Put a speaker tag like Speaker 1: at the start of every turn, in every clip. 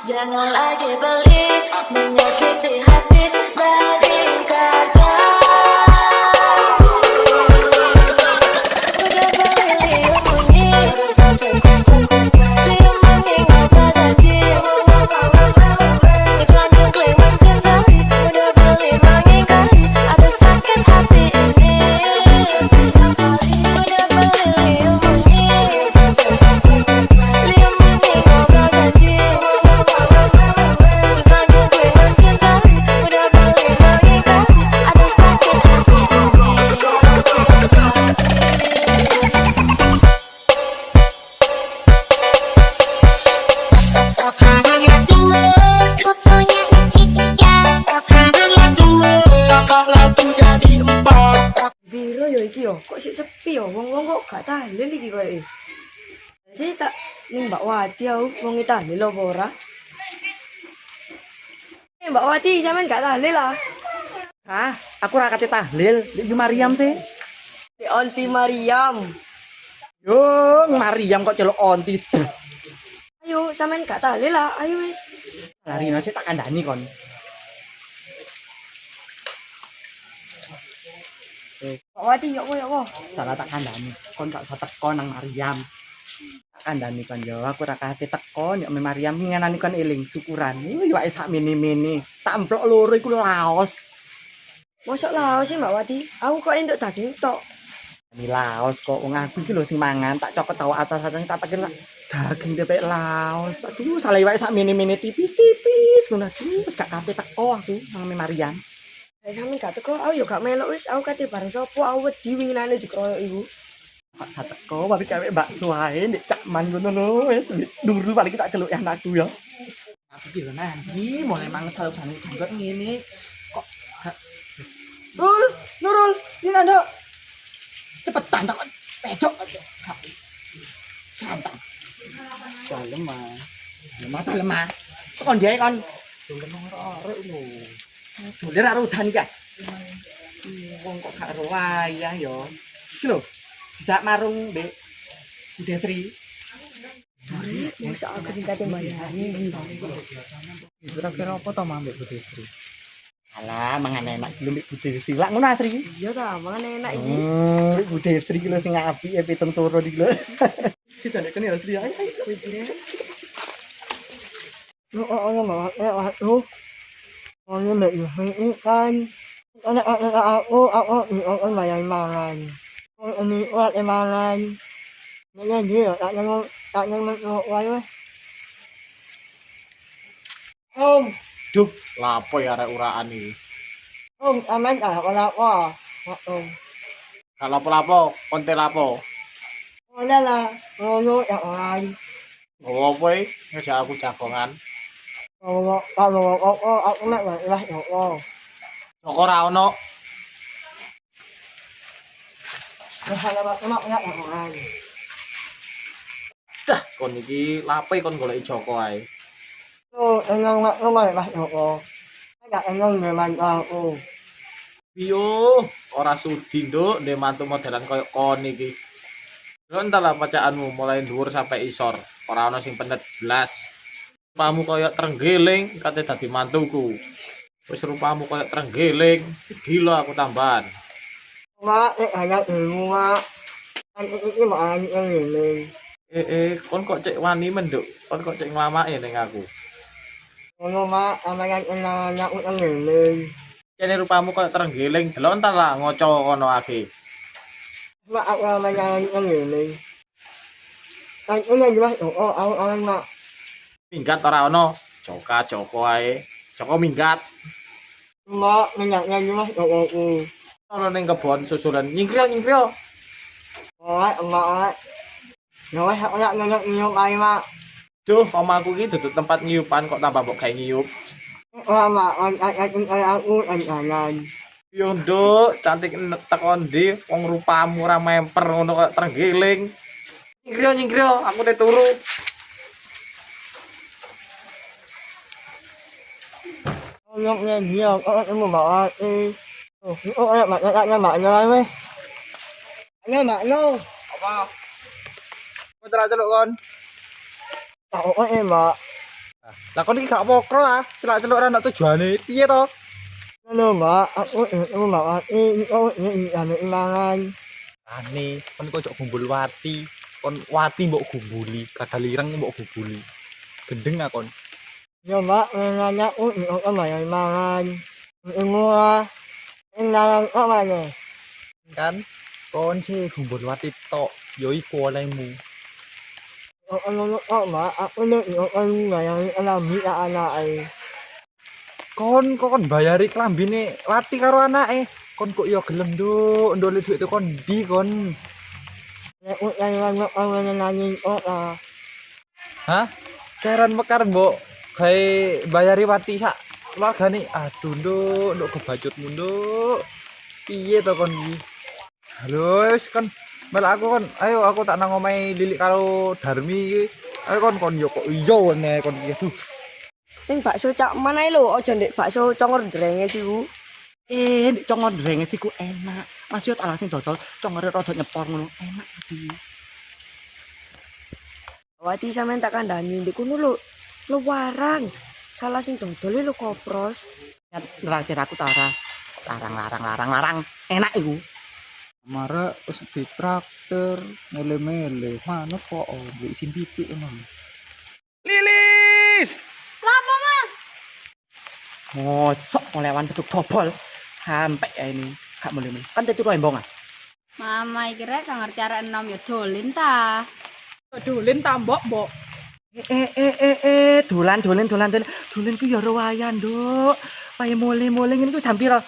Speaker 1: Jangan lagi pelit, menyakiti hati dari kaca. Udah beli liur bunyi, liur mengingat janji. Ceklan-cekling mencintai, udah beli mengingkari, ada sakit hati ini. Udah beli liur bunyi, liur mengingat janji. Ceklan-cekling mencintai, udah beli mengingkari, ada sakit hati ini.
Speaker 2: Punya istri tiga.
Speaker 3: Biro yo iki yo, kok sik sepi yo, wong-wong kok gak tahlil iki koyo. Jadi tak ning Mbak Wati aku wong tahlil apa ora? Mbak Wati sampean gak tahlil lah.
Speaker 4: Ah, aku ora kate tahlil, iki Mariam sih.
Speaker 3: Di Onti Mariam.
Speaker 4: Yo, Mariam kok celuk onti.
Speaker 3: Ayo sampean gak tahlil lah, ayo wis.
Speaker 4: Lari nasi tak kandani kon.
Speaker 3: Mbak Wati yo koyo.
Speaker 4: Salah tak kandani. Kon gak usah teko nang Mariam. Tak kandani kon yo, aku ora kate teko nek Mariam ngenani kon eling syukuran. Iki wae sak mini-mini. Tak emplok loro iku laos.
Speaker 3: Mosok laos sih Mbak Wati, aku kok entuk daging tok.
Speaker 4: Ini laos kok wong aku iki lho sing mangan, tak cokot tahu atas-atasnya tak pakai daging tepek laos. Aduh, salah wae sak mini-mini tipis-tipis ngono. Aduh, wis gak kate teko aku nang Mariam.
Speaker 3: Sampeyan gak teko, aku yo gak melok wis, aku kate bareng sapa, aku wedi winginane dikeroyok iku.
Speaker 4: Pak sateko balik kawe bakso ae ndek cakman ngono lho wis dulu balik tak celuk anakku ya. Aku ki lho nanti mulai mangan banget juga ngene kok Nurul, sini Nduk. Cepetan tak pejok aja. Santai. Lemah. Mata lemah. Kon dia kon. Lemah arek lho. Dolen karo udan iki. Wong kok gak ro wayah ya. Iki lho. Dijak marung Mbak Budi Sri.
Speaker 3: Masa aku sing kate mbayani iki.
Speaker 4: Kira-kira apa to Mbak Budi Sri? Alah, mangan enak dulu Mbak Budi Sri. Lah ngono Asri.
Speaker 3: Iya ta, mangan enak iki.
Speaker 4: Mbak Budi Sri ki lho sing apik pitung turu iki lho. Sidane kene Asri. Ayo.
Speaker 3: Ono mek yo kan. Aku mangan. Ini ulat emangan. Ini dia tak nang wae.
Speaker 5: Duh, lapo ya arek uraan iki.
Speaker 3: Aman ah apa?
Speaker 5: Gak lapo-lapo, konte lapo.
Speaker 3: Ono lah, ono ya orang.
Speaker 5: Ngopo apa iki? Ngejak aku jagongan.
Speaker 3: Kalau aku nek lah ya Allah.
Speaker 5: Kok ora ono? Dah, kon iki lape kon goleki Joko ae.
Speaker 3: Enang mak rumah lah ya Allah. Enggak enang memang aku.
Speaker 5: Piyo, ora sudi nduk ndek mantu modelan koyo kon iki. Lho entahlah pacaanmu mulai dhuwur sampai isor, ora ono sing penet blas. Rupamu koyo trenggiling kate dadi mantuku. Wis rupamu koyo trenggiling, gila aku tambahan.
Speaker 3: Mak anak ilmu mak. Kan iki mak ini.
Speaker 5: Kon kok cek wani menduk, kon kok cek nglamake ning aku.
Speaker 3: Ono mak amangan anak ini.
Speaker 5: Kene rupamu koyo trenggiling, delok entar lah ngoco kono ake.
Speaker 3: Mak aku amangan ini. Kan ini jelas aku orang mak.
Speaker 5: Minggat ora ono, Joko ae. Joko minggat.
Speaker 3: Mak minyaknya jelas aku.
Speaker 5: Ono ning kebon susulan nyingkrio.
Speaker 3: Mak. Nyawa aku nak nyok ae mak.
Speaker 5: Duh, omaku iki duduk tempat ngiyupan kok tambah mbok gawe ngiyup.
Speaker 3: Mak, aku angan.
Speaker 5: Yo nduk, cantik teko ndi wong rupamu ora memper ngono kok trenggiling. Nyingkrio, aku te turu.
Speaker 3: Nyoknya dia, aku mau bawa maknya weh. Maknya.
Speaker 5: Apa? Kok celuk kon?
Speaker 3: Tahu mak.
Speaker 4: Lah kon iki gak pokro ah, celak-celuk ora ono tujuane. Piye to? Ngono, Mbak. Aku ini anu ilangan. Ane, kon kok gumbul wati. Kon wati mbok gumbuli, kadal ireng mbok gumbuli. Gendeng ah kon. Ya, Mbak, nanya kok mayan ilangan. Ngora. Ilangan kok mana? Kan kon sih gumbul wati tok, yo iku olehmu. Mbak, aku nek mayan alami anake. Kon bayari klambine wati karo anake. Kon kok ya gelem nduk, ndole duit itu kon ndi kon. Nek yang nyanyi Hah? Cairan mekar mbok gawe bayari wati sak keluargane. Aduh nduk kebacut nduk. Piye to kon iki? Halo wis kon melak aku kon. Ayo aku tak nang omahe Lilik karo Darmi iki. Ayo kon yo kok iya ne kon iki. Aduh.
Speaker 3: Ning bakso cak mana lho, aja ndek bakso congor drenge siku.
Speaker 4: Ndek congor drenge siku enak. Mas yo tak langsung dodol congore rada nyepor ngono. Enak iki.
Speaker 3: Wati sampean tak kandhani ndek kono lho. Lho warang. Salah sing dodol lho kopros.
Speaker 4: Neraktir aku tara. Larang. Enak iku. Mare wis ditraktir mele-mele. Manut kok mbek isin titik ngono. Lilis! Mosok ngelewan betuk dobol sampai ya ini gak boleh kan tadi roembong ah.
Speaker 2: Mama kira gak ngerti arek enom ya dolin ta.
Speaker 6: Dolin ta mbok.
Speaker 4: Dolan ku ya rewayan, Nduk. Paye mole-mole ngene ku jam pira?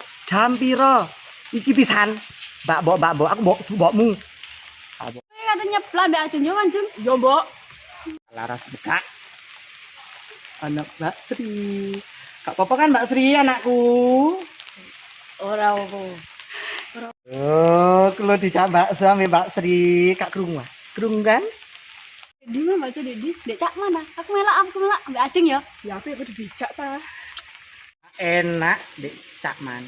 Speaker 4: Iki pisan. Mbak, aku mbokmu.
Speaker 2: Kowe katanya nyeplah mbak Ajeng yo kan, Jung.
Speaker 6: Yo mbok.
Speaker 4: Laras bekak. Anak Mbak Sri. Gak apa-apa kan Mbak Sri anakku?
Speaker 3: Ora apa.
Speaker 4: Oh, kalau dijak bakso sama Mbak Sri, Kak Krungu. Krungu kan?
Speaker 2: Di mana baca Dedi? Dek cak mana? Aku melak mbak Ajeng ya.
Speaker 6: Ya apa kudu dijak ta.
Speaker 4: Enak, Dek Cakman.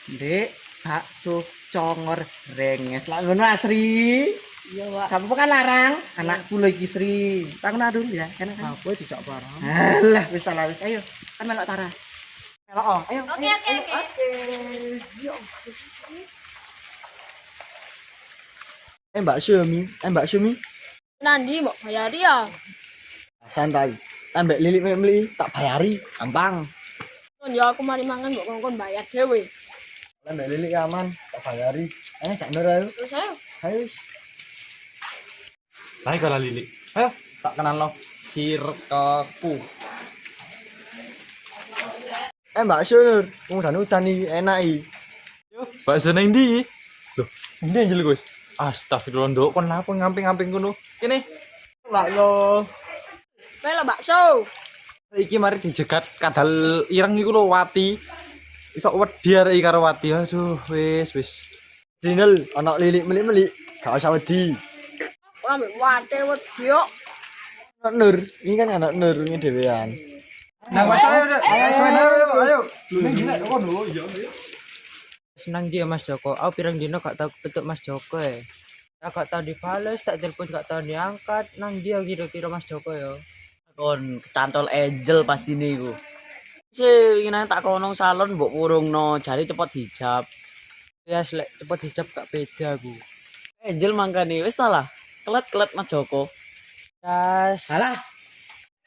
Speaker 4: Dek, bakso congor renges. Lah ngono Asri.
Speaker 3: Iya, Pak.
Speaker 4: Kamu kan larang, anakku lagi Sri. Takon dulu ya, kan?
Speaker 6: Apa dijak barang?
Speaker 4: Alah, wis salah wis. Ayo, kan melok Tara. Melok oh, ayo.
Speaker 2: Oke.
Speaker 4: Mbak Syumi.
Speaker 6: Nandi mbok bayari ya.
Speaker 4: Santai. Ambek Lilik meli tak bayari, gampang.
Speaker 6: Kon ya aku mari mangan mbok kon bayar dhewe.
Speaker 4: Ambek Lilik aman, tak bayari. Jak nur ayo.
Speaker 6: Terus ayo.
Speaker 4: Ayo.
Speaker 5: Baik kalau Lili. Ayo, tak kenal lo. Sirkeku.
Speaker 4: Mbak Syunur, udan iki enak iki.
Speaker 5: Yo, bakso nang ndi? Loh, ndi anjel Gus? Astagfirullah, Nduk, kon lapo ngamping-ngamping kono. Kene.
Speaker 4: Mbak yo.
Speaker 6: Kowe lho bakso.
Speaker 5: Iki mari dijegat kadal ireng iku lho Wati. Iso wedi arek iki karo Wati. Aduh, wis.
Speaker 4: Dinel ana Lilik meli-meli, gak usah wedi.
Speaker 6: Ora mbek wate wedi yo.
Speaker 4: Anak Nur, ini kan anak Nur ini dhewean.
Speaker 5: Nah,
Speaker 4: Ayo.
Speaker 7: Senang dia Mas Joko. Aku pirang dino gak tahu bentuk Mas Joko ya. Tak gak tahu dibales, tak telepon gak tahu diangkat. Nang dia kira-kira Mas Joko ya.
Speaker 8: Kon kecantol angel pasti niku. Sih ingin tak konong salon mbok urungno jari cepet hijab.
Speaker 7: Ya selek cepet hijab gak beda aku.
Speaker 8: Angel mangkane wis ta lah. Kelet Mas Joko.
Speaker 7: Tas.
Speaker 8: Alah.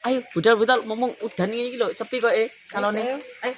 Speaker 8: Ayo budal ngomong udan iki lho sepi kok salone. Ayo